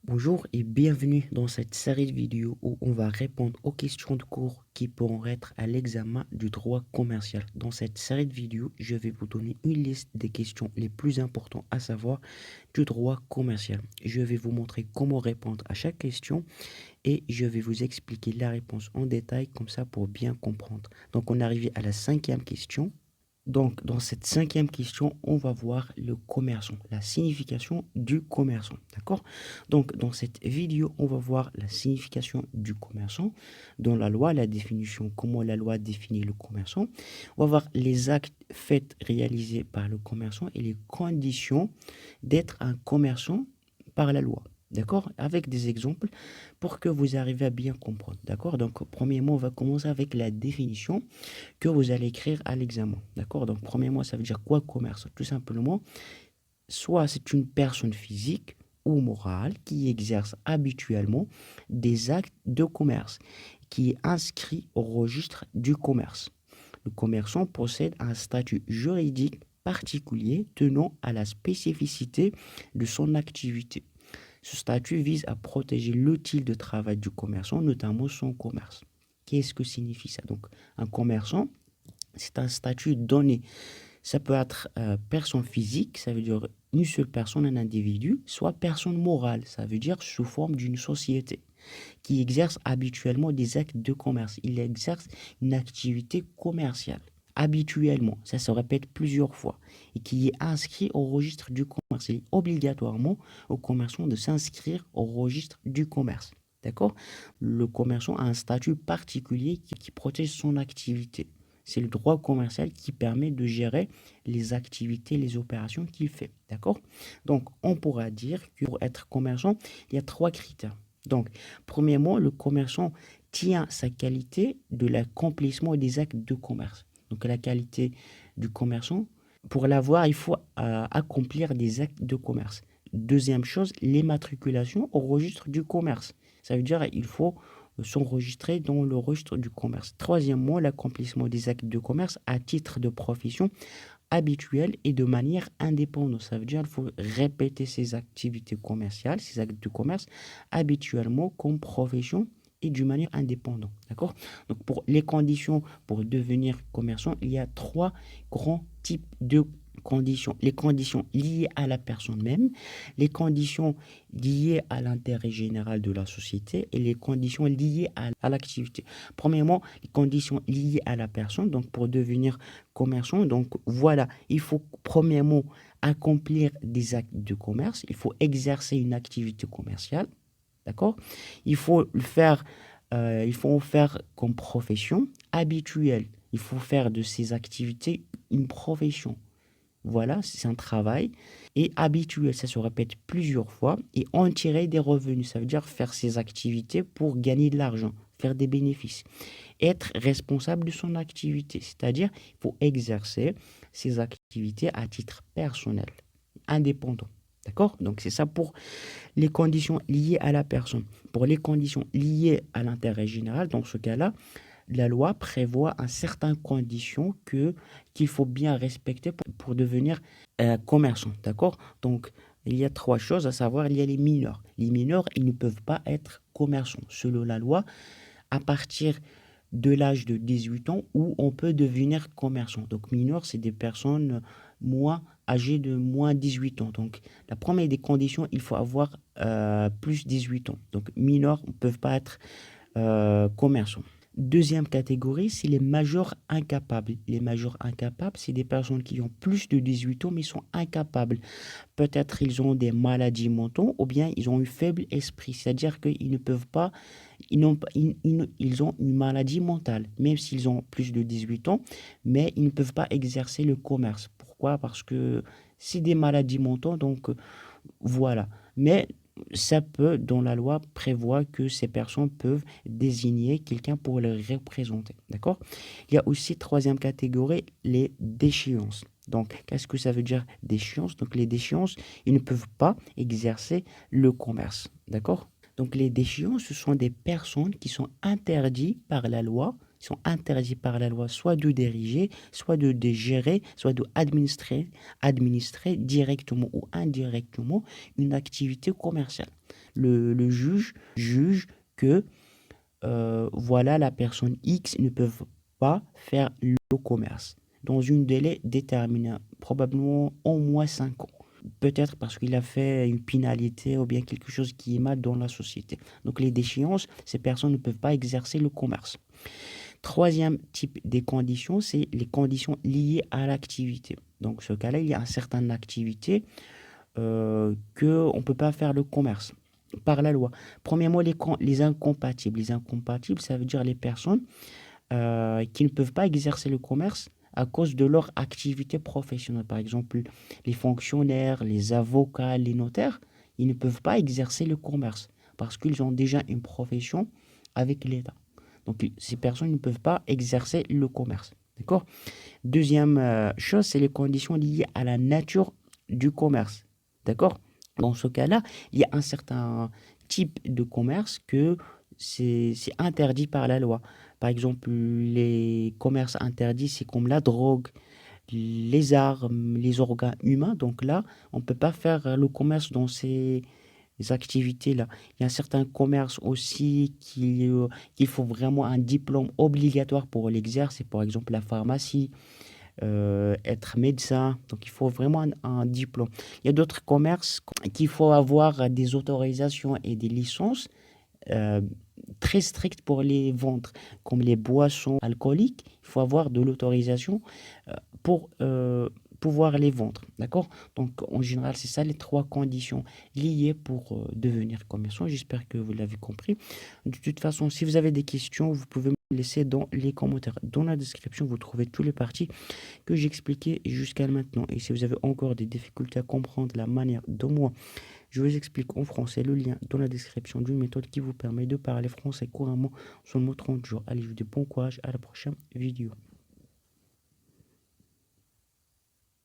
Bonjour et bienvenue dans cette série de vidéos où on va répondre aux questions de cours qui pourront être à l'examen du droit commercial. Dans cette série de vidéos, je vais vous donner une liste des questions les plus importantes à savoir du droit commercial. Je vais vous montrer comment répondre à chaque question et je vais vous expliquer la réponse en détail comme ça pour bien comprendre. Donc on est arrivé à la cinquième question. Donc, dans cette cinquième question, on va voir le commerçant, la signification du commerçant, d'accord? Donc, dans cette vidéo, on va voir la signification du commerçant, dans la loi, la définition, comment la loi définit le commerçant. On va voir les actes faits, réalisés par le commerçant et les conditions d'être un commerçant par la loi. D'accord? Avec des exemples pour que vous arriviez à bien comprendre. D'accord? Donc, premièrement, on va commencer avec la définition que vous allez écrire à l'examen. D'accord? Donc, premièrement, ça veut dire quoi commerce? Tout simplement, soit c'est une personne physique ou morale qui exerce habituellement des actes de commerce, qui est inscrit au registre du commerce. Le commerçant possède un statut juridique particulier tenant à la spécificité de son activité. Ce statut vise à protéger l'outil de travail du commerçant, notamment son commerce. Qu'est-ce que signifie ça? Donc, un commerçant, c'est un statut donné. Ça peut être personne physique, ça veut dire une seule personne, un individu, soit personne morale, ça veut dire sous forme d'une société qui exerce habituellement des actes de commerce. Il exerce une activité commerciale. Habituellement, ça se répète plusieurs fois et qui est inscrit au registre du commerce. Il est obligatoirement au commerçant de s'inscrire au registre du commerce. D'accord? Le commerçant a un statut particulier qui protège son activité. C'est le droit commercial qui permet de gérer les activités, les opérations qu'il fait. D'accord? Donc, on pourra dire que pour être commerçant, il y a trois critères. Donc, premièrement, le commerçant tient sa qualité de l'accomplissement des actes de commerce. Donc, la qualité du commerçant, pour l'avoir, il faut accomplir des actes de commerce. Deuxième chose, l'immatriculation au registre du commerce. Ça veut dire qu'il faut s'enregistrer dans le registre du commerce. Troisièmement, l'accomplissement des actes de commerce à titre de profession habituelle et de manière indépendante. Ça veut dire qu'il faut répéter ses activités commerciales, ses actes de commerce habituellement comme profession et d'une manière indépendante. D'accord? Donc, pour les conditions pour devenir commerçant, il y a trois grands types de conditions. Les conditions liées à la personne même, les conditions liées à l'intérêt général de la société et les conditions liées à l'activité. Premièrement, les conditions liées à la personne. Donc, pour devenir commerçant, donc voilà, il faut premièrement accomplir des actes de commerce, il faut exercer une activité commerciale. D'accord? Il faut le faire, il faut en faire comme profession habituelle. Il faut faire de ces activités une profession. Voilà, c'est un travail. Et habituel, ça se répète plusieurs fois. Et en tirer des revenus, ça veut dire faire ces activités pour gagner de l'argent, faire des bénéfices. Être responsable de son activité, c'est-à-dire il faut exercer ses activités à titre personnel, indépendant. D'accord? Donc c'est ça pour les conditions liées à la personne. Pour les conditions liées à l'intérêt général, dans ce cas-là, la loi prévoit un certain conditions qu'il faut bien respecter pour devenir commerçant. D'accord? Donc, il y a trois choses à savoir. Il y a les mineurs. Les mineurs, ils ne peuvent pas être commerçants. Selon la loi, à partir de l'âge de 18 ans où on peut devenir commerçant. Donc, mineurs, c'est des personnes moins âgées de moins 18 ans. Donc, la première des conditions, il faut avoir plus 18 ans. Donc, mineurs ne peuvent pas être commerçants. Deuxième catégorie, c'est les majeurs incapables. Les majeurs incapables, c'est des personnes qui ont plus de 18 ans mais sont incapables. Peut-être ils ont des maladies mentales ou bien ils ont un faible esprit, c'est-à-dire qu'ils ne peuvent pas, ils ont une maladie mentale, même s'ils ont plus de 18 ans, mais ils ne peuvent pas exercer le commerce. Pourquoi? Parce que c'est des maladies mentales, donc voilà. Mais ça peut, dans la loi, prévoir que ces personnes peuvent désigner quelqu'un pour les représenter. D'accord? Il y a aussi, troisième catégorie, les déchéances. Donc, qu'est-ce que ça veut dire déchéance? Donc, les déchéances, ils ne peuvent pas exercer le commerce. D'accord? Donc, les déchéances, ce sont des personnes qui sont interdites par la loi, soit de diriger, soit de gérer, soit administrer directement ou indirectement une activité commerciale. le juge juge que voilà, la personne X ne peut pas faire le commerce dans une délai déterminé, probablement au moins 5 ans. Peut-être parce qu'il a fait une pénalité ou bien quelque chose qui est mal dans la société. Donc les déchéances, ces personnes ne peuvent pas exercer le commerce. Troisième type des conditions, c'est les conditions liées à l'activité. Donc ce cas-là, il y a certaines activités qu'on ne peut pas faire le commerce par la loi. Premièrement, les incompatibles. Les incompatibles, ça veut dire les personnes qui ne peuvent pas exercer le commerce à cause de leur activité professionnelle. Par exemple, les fonctionnaires, les avocats, les notaires, ils ne peuvent pas exercer le commerce parce qu'ils ont déjà une profession avec l'État. Donc, ces personnes ne peuvent pas exercer le commerce. D'accord? Deuxième chose, c'est les conditions liées à la nature du commerce. D'accord? Dans ce cas-là, il y a un certain type de commerce que c'est interdit par la loi. Par exemple, les commerces interdits, c'est comme la drogue, les armes, les organes humains. Donc là, on ne peut pas faire le commerce dans ces activités-là. Il y a un certain commerce aussi qu'il faut vraiment un diplôme obligatoire pour l'exercer. Par exemple, la pharmacie, être médecin. Donc, il faut vraiment un diplôme. Il y a d'autres commerces qu'il faut avoir des autorisations et des licences euh, très strictes pour les vendre, comme les boissons alcooliques. Il faut avoir de l'autorisation pour pouvoir les vendre. D'accord? Donc, en général, c'est ça les trois conditions liées pour devenir commerçant. J'espère que vous l'avez compris. De toute façon, si vous avez des questions, vous pouvez me laisser dans les commentaires. Dans la description, vous trouvez tous les parties que j'expliquais jusqu'à maintenant. Et si vous avez encore des difficultés à comprendre la manière dont moi je vous explique en français le lien dans la description d'une méthode qui vous permet de parler français couramment sur le mot 30 jours. Allez, je vous dis bon courage, à la prochaine vidéo.